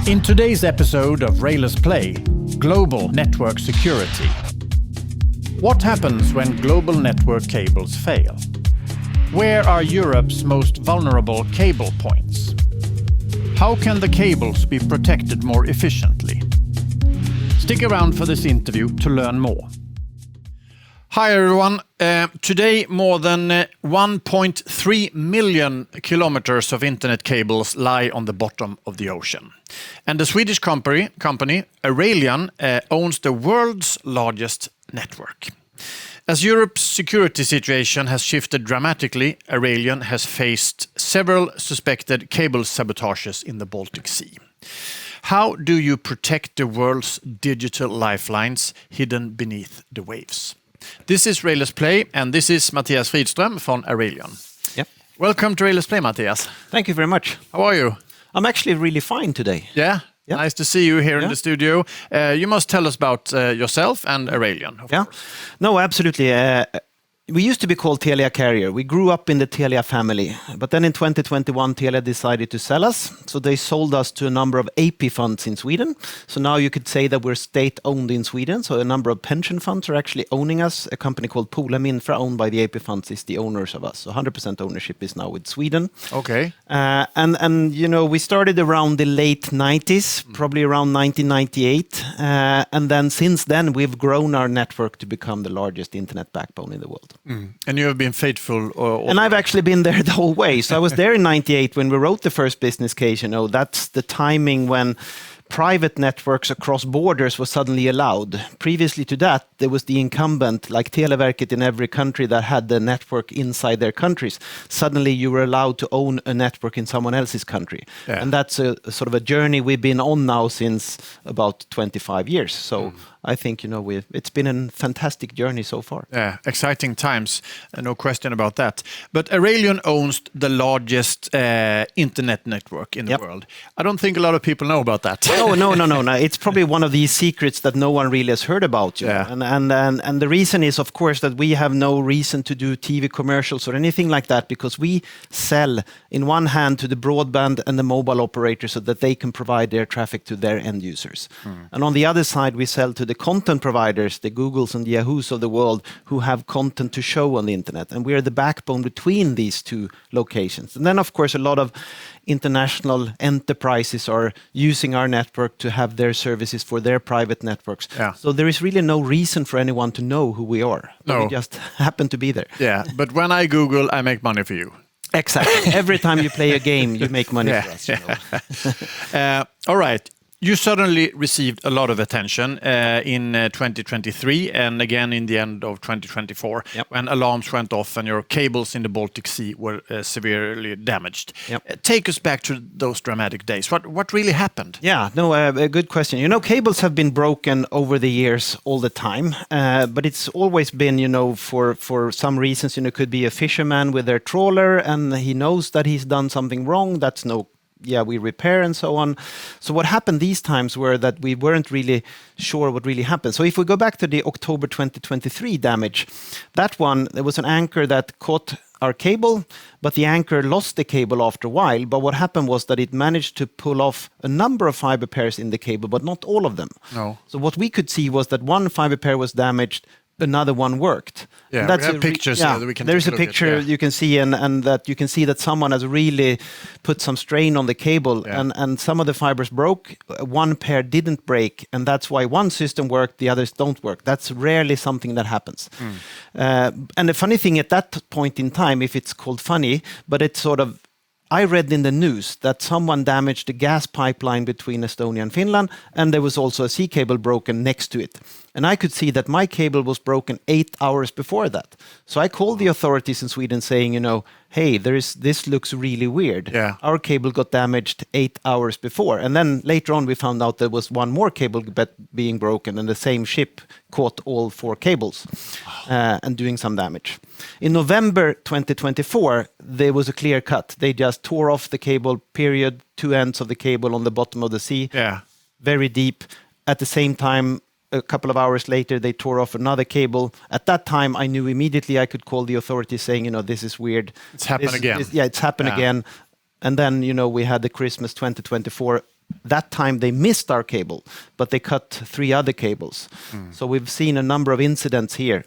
In today's episode of Rejlers Play, Global Network Security. What happens when global network cables fail? Where are Europe's most vulnerable cable points? How can the cables be protected more efficiently? Stick around for this interview to learn more. Hi everyone. Today more than 1.3 million kilometers of internet cables lie on the bottom of the ocean. And the Swedish company Arelion owns the world's largest network. As Europe's security situation has shifted dramatically, Arelion has faced several suspected cable sabotages in the Baltic Sea. How do you protect the world's digital lifelines hidden beneath the waves? This is Rejlers Play, and this is Mattias Fridström from Arelion. Yep. Welcome to Rejlers Play, Mattias. Thank you very much. How are you? I'm actually really fine today. Yeah? Yep. Nice to see you here in the studio. You must tell us about yourself and Arelion, of course. No, absolutely. We used to be called Telia Carrier. We grew up in the Telia family. But then in 2021, Telia decided to sell us. So they sold us to a number of AP funds in Sweden. So now you could say that we're state-owned in Sweden. So a number of pension funds are actually owning us. A company called Polhem Infra, owned by the AP funds, is the owners of us. So 100% ownership is now with Sweden. Okay. And you know, we started around the late 90s, probably around 1998. And then since then, we've grown our network to become the largest internet backbone in the world. And you have been faithful. And I've actually been there the whole way. So I was there in 98 when we wrote the first business case. You know, that's the timing when private networks across borders was suddenly allowed. Previously to that, there was the incumbent, like Televerket in every country that had the network inside their countries. Suddenly you were allowed to own a network in someone else's country. Yeah. And that's a sort of a journey we've been on now since about 25 years. So I think, you know, it's been a fantastic journey so far. Yeah, exciting times, no question about that. But Arelion owns the largest internet network in the world. I don't think a lot of people know about that. No. It's probably one of these secrets that no one really has heard about. And the reason is, of course, that we have no reason to do TV commercials or anything like that, because we sell in one hand to the broadband and the mobile operators so that they can provide their traffic to their end users. And on the other side, we sell to the content providers, the Googles and the Yahoos of the world, who have content to show on the internet. And we are the backbone between these two locations. And then, of course, a lot of international enterprises are using our network to have their services for their private networks. Yeah. So there is really no reason for anyone to know who we are. No. We just happen to be there. Yeah, but when I Google, I make money for you. Exactly. Every time you play a game, you make money for us. You know? All right. You suddenly received a lot of attention in 2023 and again in the end of 2024 when alarms went off and your cables in the Baltic Sea were severely damaged. Take us back to those dramatic days. What really happened? Yeah, no, a good question. You know, cables have been broken over the years all the time, but it's always been, you know, for some reasons, you know, it could be a fisherman with their trawler and he knows that he's done something wrong. That's we repair and so on. So what happened these times were that we weren't really sure what really happened. So if we go back to the October 2023 damage, that one, there was an anchor that caught our cable, but the anchor lost the cable after a while. But what happened was that it managed to pull off a number of fiber pairs in the cable, but not all of them. No. So what we could see was that one fiber pair was damaged, another one worked. Yeah, we have pictures that we can there's a picture you can see, and that you can see that someone has really put some strain on the cable, and some of the fibers broke. One pair didn't break, and that's why one system worked, the others don't work. That's rarely something that happens. And the funny thing at that point in time, if it's called funny, but it's sort of, I read in the news that someone damaged the gas pipeline between Estonia and Finland, and there was also a sea cable broken next to it. And I could see that my cable was broken 8 hours before that. So I called the authorities in Sweden saying, you know, hey, this looks really weird. Yeah. Our cable got damaged 8 hours before. And then later on, we found out there was one more cable being broken, and the same ship caught all 4 cables and doing some damage. In November 2024, there was a clear cut. They just tore off the cable, period, 2 ends of the cable on the bottom of the sea, very deep. At the same time, a couple of hours later, they tore off another cable. At that time, I knew immediately I could call the authorities saying, you know, this is weird. It's happened again. It's happened again. And then, you know, we had the Christmas 2024 that time they missed our cable, but they cut 3 other cables. So we've seen a number of incidents here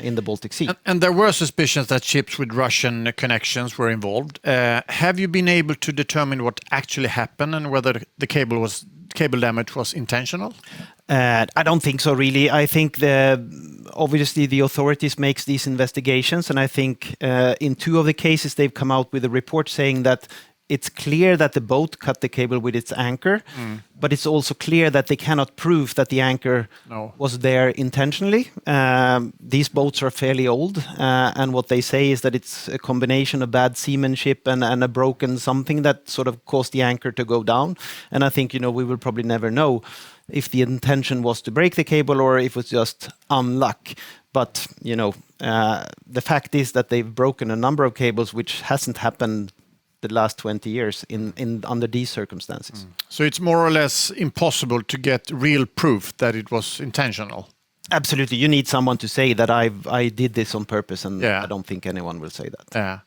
in the Baltic Sea. And there were suspicions that ships with Russian connections were involved. Have you been able to determine what actually happened and whether the cable damage was intentional? I don't think so, really. I think obviously the authorities makes these investigations, and I think in 2 of the cases they've come out with a report saying that it's clear that the boat cut the cable with its anchor, but it's also clear that they cannot prove that the anchor was there intentionally. These boats are fairly old, and what they say is that it's a combination of bad seamanship and a broken something that sort of caused the anchor to go down. And I think, we will probably never know if the intention was to break the cable or if it was just unluck. But, the fact is that they've broken a number of cables, which hasn't happened the last 20 years under these circumstances. So it's more or less impossible to get real proof that it was intentional. Absolutely. You need someone to say that I did this on purpose, and I don't think anyone will say that. Yeah.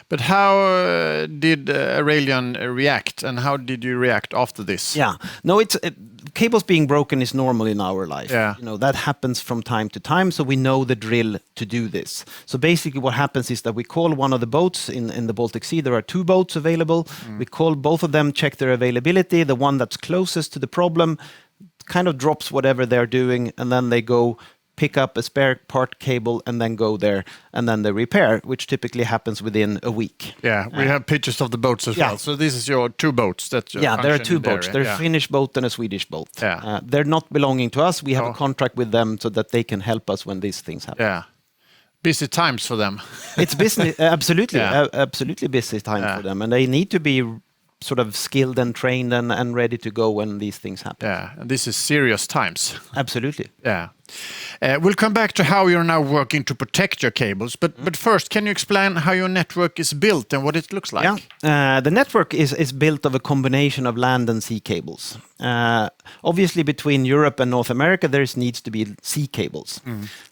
But how did Arelion react, and how did you react after this? Yeah. No, it's cables being broken is normal in our life. Yeah. That happens from time to time, so we know the drill to do this. So basically what happens is that we call one of the boats in the Baltic Sea. There are 2 boats available. We call both of them, check their availability. The one that's closest to the problem kind of drops whatever they're doing, and then they go pick up a spare part cable and then go there, and then they repair, which typically happens within a week. Yeah, we have pictures of the boats as well. So this is your 2 boats that there are 2 boats. There's a Finnish boat and a Swedish boat. Yeah. They're not belonging to us. We have a contract with them so that they can help us when these things happen. Yeah. Busy times for them. It's business, absolutely, absolutely busy time for them, and they need to be sort of skilled and trained and ready to go when these things happen. Yeah, and this is serious times. Absolutely. Yeah. We'll come back to how you're now working to protect your cables, but first, can you explain how your network is built and what it looks like? Yeah, the network is built of a combination of land and sea cables. Obviously, between Europe and North America, there needs to be sea cables.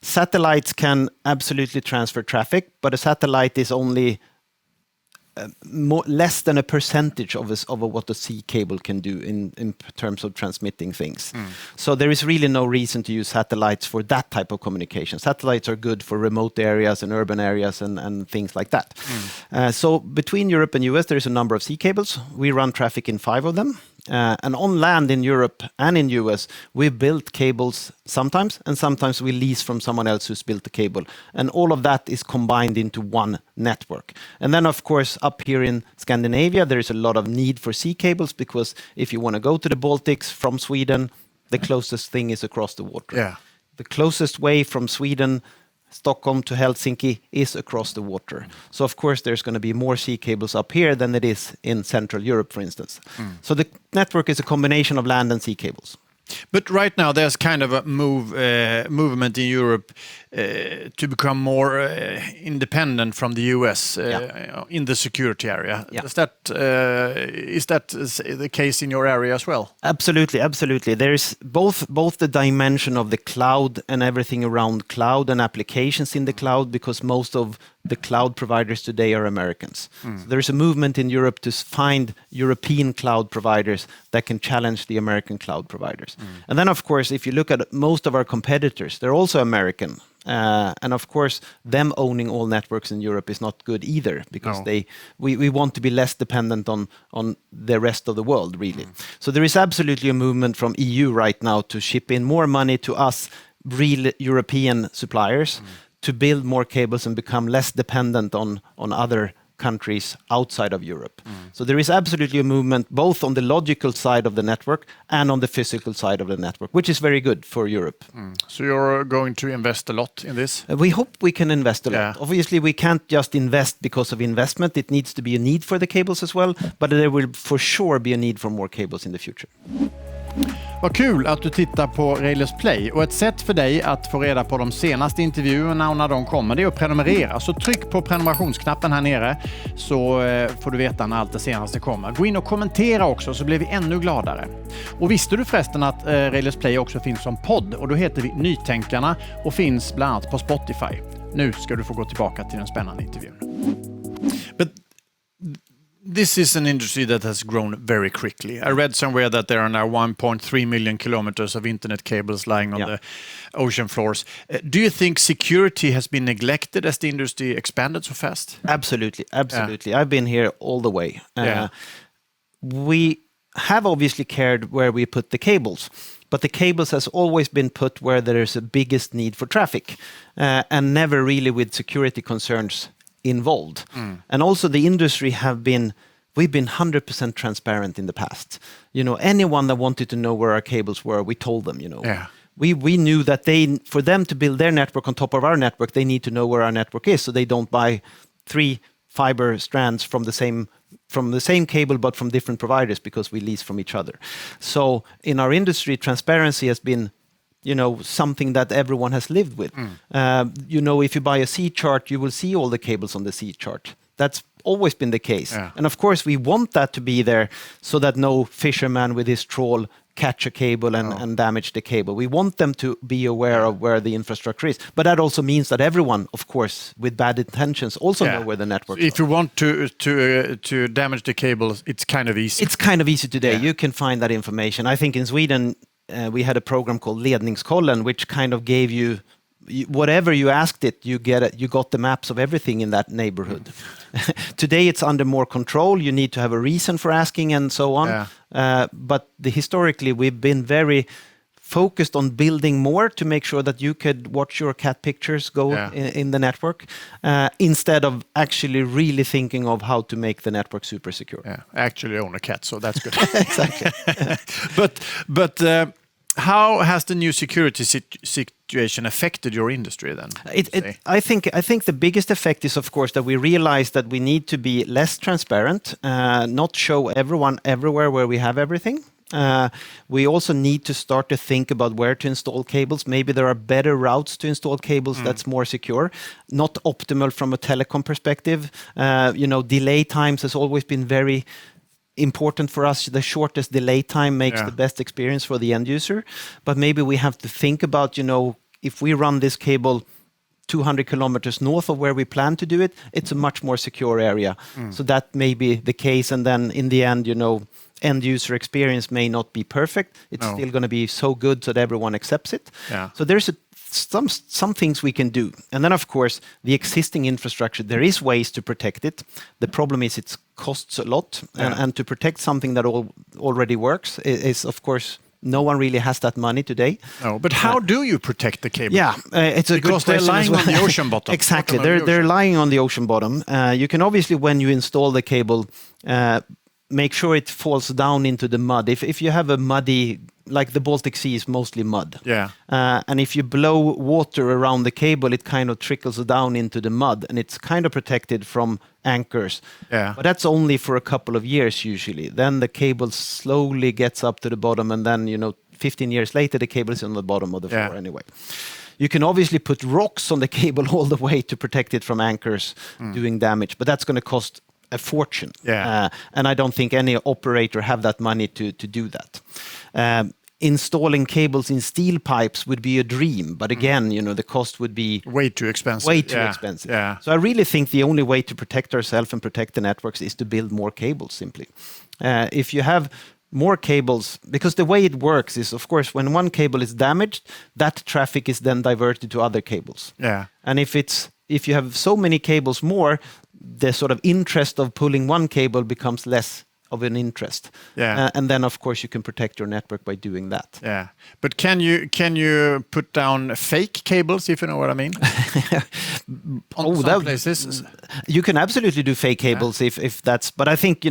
Satellites can absolutely transfer traffic, but a satellite is only less than a percentage of what the sea cable can do in terms of transmitting things. So there is really no reason to use satellites for that type of communication. Satellites are good for remote areas and urban areas and things like that. So between Europe and US, there is a number of sea cables. We run traffic in 5 of them. And on land in Europe and in US, we build cables sometimes, and sometimes we lease from someone else who's built the cable. And all of that is combined into one network. And then, of course, up here in Scandinavia, there is a lot of need for sea cables, because if you want to go to the Baltics from Sweden, the closest thing is across the water. Yeah. The closest way from Sweden, Stockholm to Helsinki, is across the water. So of course there's going to be more sea cables up here than it is in Central Europe, for instance. So the network is a combination of land and sea cables. But right now there's kind of a movement in Europe to become more independent from the US in the security area. Yeah. Is that the case in your area as well? Absolutely, absolutely. There's both the dimension of the cloud and everything around cloud and applications in the cloud, because most of the cloud providers today are Americans. So there's a movement in Europe to find European cloud providers that can challenge the American cloud providers. And then, of course, if you look at most of our competitors, they're also American. And of course, them owning all networks in Europe is not good either, because we want to be less dependent on the rest of the world, really. So there is absolutely a movement from EU right now to ship in more money to us, real European suppliers, to build more cables and become less dependent on other countries outside of Europe. So there is absolutely a movement both on the logical side of the network and on the physical side of the network, which is very good for Europe. So you're going to invest a lot in this? We hope we can invest a lot. Obviously, we can't just invest because of investment. It needs to be a need for the cables as well, but there will for sure be a need for more cables in the future. Vad kul att du tittar på Rejlers Play, och ett sätt för dig att få reda på de senaste intervjuerna och när de kommer, det är att prenumerera. Så tryck på prenumerationsknappen här nere, så får du veta när allt det senaste kommer. Gå in och kommentera också, så blir vi ännu gladare. Och visste du förresten att Rejlers Play också finns som podd, och då heter vi Nytänkarna och finns bland annat på Spotify. Nu ska du få gå tillbaka till den spännande intervjun. But this is an industry that has grown very quickly. I read somewhere that there are now 1.3 million kilometers of internet cables lying on the ocean floors. Do you think security has been neglected as the industry expanded so fast? Absolutely. I've been here all the way. We have obviously cared where we put the cables, but the cables has always been put where there is a biggest need for traffic, and never really with security concerns involved. And also the industry we've been 100% transparent in the past. Anyone that wanted to know where our cables were, we told them, We knew that for them to build their network on top of our network, they need to know where our network is, so they don't buy 3 fiber strands from the same cable but from different providers, because we lease from each other. So in our industry, transparency has been something that everyone has lived with. If you buy a sea chart, you will see all the cables on the sea chart. That's always been the case. And of course, we want that to be there so that no fisherman with his trawl catch a cable and damage the cable. We want them to be aware of where the infrastructure is. But that also means that everyone, of course, with bad intentions also know where the network is. If you want to damage the cables, it's kind of easy. It's kind of easy today. You can find that information. I think in Sweden, we had a program called Ledningskollen, which kind of gave you whatever you asked it, you got the maps of everything in that neighborhood. Today it's under more control. You need to have a reason for asking and so on. But historically we've been very focused on building more to make sure that you could watch your cat pictures go in the network, instead of actually really thinking of how to make the network super secure. I actually own a cat, so that's good. Exactly. But how has the new security situation affected your industry then? I think the biggest effect is, of course, that we realize that we need to be less transparent, not show everyone everywhere where we have everything. We also need to start to think about where to install cables. Maybe there are better routes to install cables that's more secure, not optimal from a telecom perspective. Delay times has always been very important for us. The shortest delay time makes the best experience for the end user. But maybe we have to think about, if we run this cable 200 kilometers north of where we plan to do it, it's a much more secure area. So that may be the case. And then in the end, end user experience may not be perfect. It's still going to be so good that everyone accepts it. So there's some things we can do. And then, of course, the existing infrastructure, there is ways to protect it. The problem is it costs a lot. And to protect something that already works is, of course, no one really has that money today. No, but how do you protect the cable? It's a good question. Because they're lying on the ocean bottom. Exactly, they're lying on the ocean bottom. You can obviously, when you install the cable, make sure it falls down into the mud. If you have a muddy, like the Baltic Sea is mostly mud. And if you blow water around the cable, it kind of trickles down into the mud, and it's kind of protected from anchors. But that's only for a couple of years usually. Then the cable slowly gets up to the bottom, and then 15 years later the cable is on the bottom of the floor anyway. You can obviously put rocks on the cable all the way to protect it from anchors doing damage, but that's going to cost a fortune. And I don't think any operator have that money to do that. Installing cables in steel pipes would be a dream, but again, the cost would be way too expensive. So I really think the only way to protect ourselves and protect the networks is to build more cables simply. If you have more cables, because the way it works is, of course, when one cable is damaged, that traffic is then diverted to other cables. And if you have so many cables more, the sort of interest of pulling one cable becomes less of an interest. And then, of course, you can protect your network by doing that. But can you put down fake cables, if you know what I mean? On some places. You can absolutely do fake cables if that's, but I think,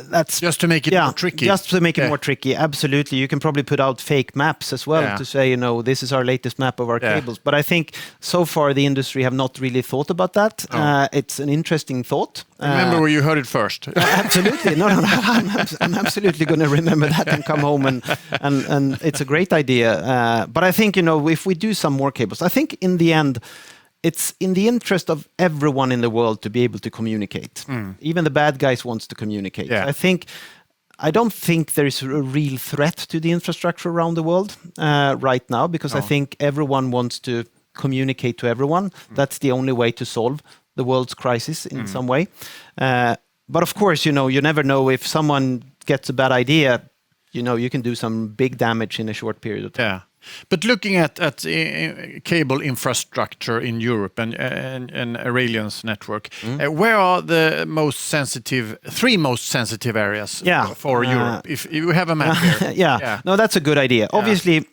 that's just to make it more tricky. Just to make it more tricky, absolutely. You can probably put out fake maps as well to say, this is our latest map of our cables. But I think so far the industry have not really thought about that. It's an interesting thought. Remember where you heard it first. Absolutely. No. I'm absolutely going to remember that and come home and it's a great idea. But I think, if we do some more cables, I think in the end, it's in the interest of everyone in the world to be able to communicate. Even the bad guys wants to communicate. I don't think there is a real threat to the infrastructure around the world right now, because I think everyone wants to communicate to everyone. That's the only way to solve the world's crisis in some way. But of course, you never know if someone gets a bad idea, you can do some big damage in a short period of time. Yeah. But looking at cable infrastructure in Europe and Arelions network, where are the three most sensitive areas for Europe? If you have a map here. No, that's a good idea. Obviously,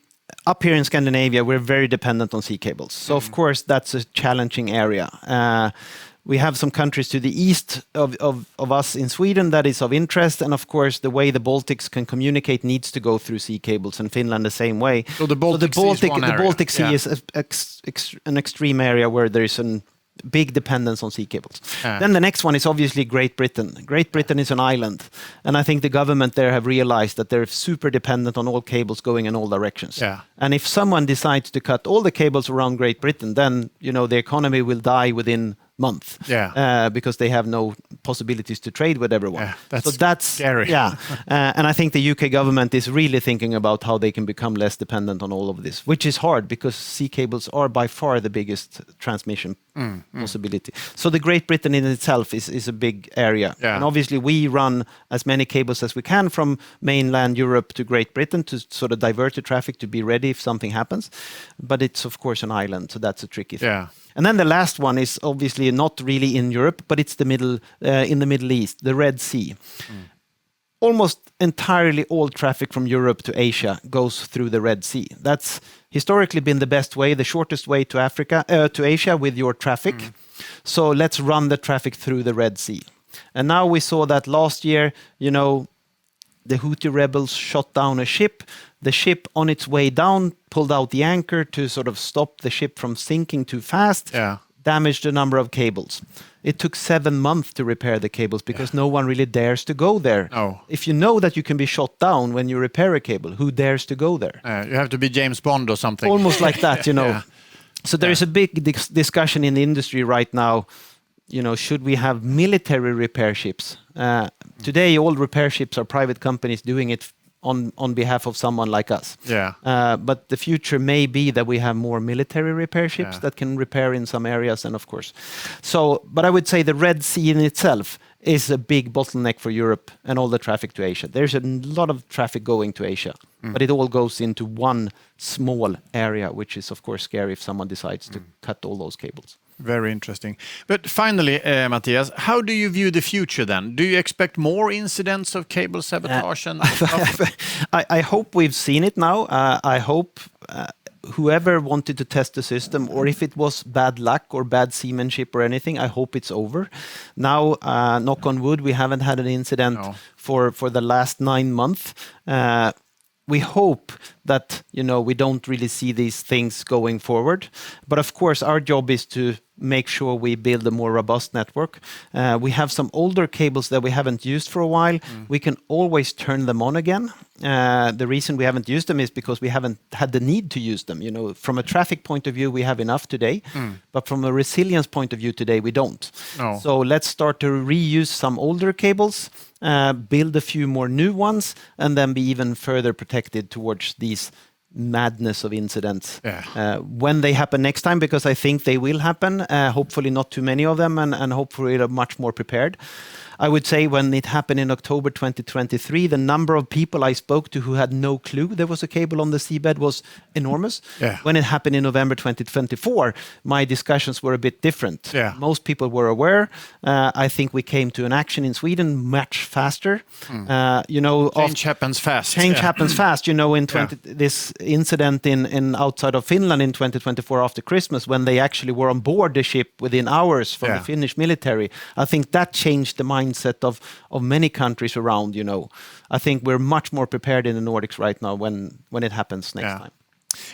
up here in Scandinavia, we're very dependent on sea cables. So of course, that's a challenging area. We have some countries to the east of us in Sweden that is of interest, and of course the way the Baltics can communicate needs to go through sea cables, and Finland the same way. So the Baltic Sea is an extreme area where there is a big dependence on sea cables. Then the next one is obviously Great Britain. Great Britain is an island, and I think the government there have realized that they're super dependent on all cables going in all directions. And if someone decides to cut all the cables around Great Britain, then the economy will die within month because they have no possibilities to trade with everyone. That's scary. And I think the UK government is really thinking about how they can become less dependent on all of this, which is hard because sea cables are by far the biggest transmission possibility. So the Great Britain in itself is a big area. And obviously we run as many cables as we can from mainland Europe to Great Britain to sort of divert the traffic to be ready if something happens. But it's of course an island, so that's a tricky thing. And then the last one is obviously not really in Europe, but it's in the Middle East, the Red Sea. Almost entirely all traffic from Europe to Asia goes through the Red Sea. That's historically been the best way, the shortest way to Asia with your traffic. So let's run the traffic through the Red Sea. And now we saw that last year, the Houthi rebels shot down a ship. The ship on its way down pulled out the anchor to sort of stop the ship from sinking too fast, damaged a number of cables. It took 7 months to repair the cables because no one really dares to go there. If you know that you can be shot down when you repair a cable, who dares to go there? You have to be James Bond or something. Almost like that, So there is a big discussion in the industry right now. Should we have military repair ships? Today, all repair ships are private companies doing it on behalf of someone like us. But the future may be that we have more military repair ships that can repair in some areas, and of course. But I would say the Red Sea in itself is a big bottleneck for Europe and all the traffic to Asia. There's a lot of traffic going to Asia, but it all goes into one small area, which is of course scary if someone decides to cut all those cables. Very interesting. But finally, Mattias, how do you view the future then? Do you expect more incidents of cable sabotage? I hope we've seen it now. I hope whoever wanted to test the system, or if it was bad luck or bad seamanship or anything, I hope it's over. Now, knock on wood, we haven't had an incident for the last 9 months. We hope that we don't really see these things going forward. But of course, our job is to make sure we build a more robust network. We have some older cables that we haven't used for a while. We can always turn them on again. The reason we haven't used them is because we haven't had the need to use them. From a traffic point of view, we have enough today, but from a resilience point of view today, we don't. So let's start to reuse some older cables, build a few more new ones, and then be even further protected towards these madness of incidents when they happen next time, because I think they will happen. Hopefully not too many of them, and hopefully they're much more prepared. I would say when it happened in October 2023, the number of people I spoke to who had no clue there was a cable on the seabed was enormous. When it happened in November 2024, my discussions were a bit different. Most people were aware. I think we came to an action in Sweden much faster. Change happens fast. Change happens fast. This incident in outside of Finland in 2024 after Christmas, when they actually were on board the ship within hours from the Finnish military, I think that changed the mindset of many countries around. I think we're much more prepared in the Nordics right now when it happens next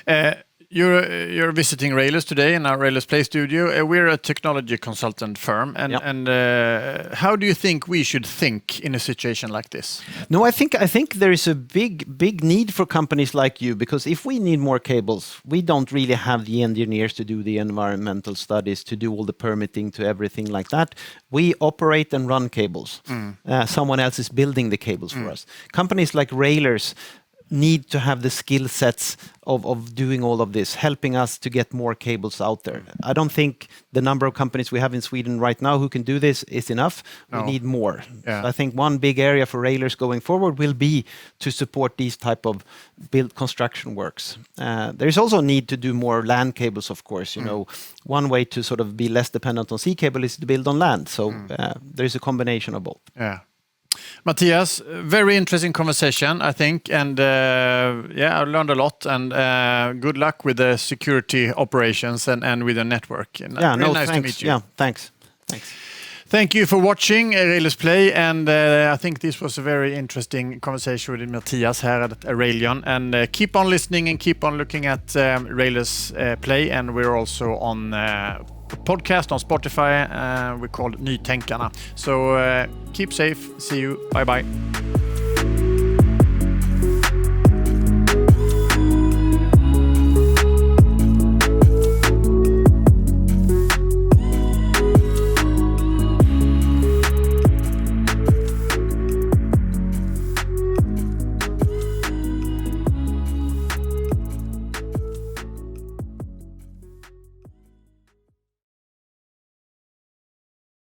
time. You're visiting Rejlers today in our Rejlers Play studio. We're a technology consultant firm, and how do you think we should think in a situation like this? No, I think there is a big need for companies like you, because if we need more cables, we don't really have the engineers to do the environmental studies, to do all the permitting, to everything like that. We operate and run cables. Someone else is building the cables for us. Companies like Rejlers need to have the skill sets of doing all of this, helping us to get more cables out there. I don't think the number of companies we have in Sweden right now who can do this is enough. No. We need more. Yeah. So I think one big area for Rejlers going forward will be to support these type of build construction works. There is also a need to do more land cables, of course. You know, one way to sort of be less dependent on sea cable is to build on land. So there is a combination of both. Yeah. Mattias, very interesting conversation, I think, and I learned a lot. And good luck with the security operations and with the network. And really nice to meet you. Yeah, thanks. Thank you for watching Rejlers Play, and I think this was a very interesting conversation with Mattias here at Arelion. And keep on listening and keep on looking at Rejlers Play, and we're also on podcast on Spotify. We're called Nytänkarna. So keep safe. See you. Bye bye.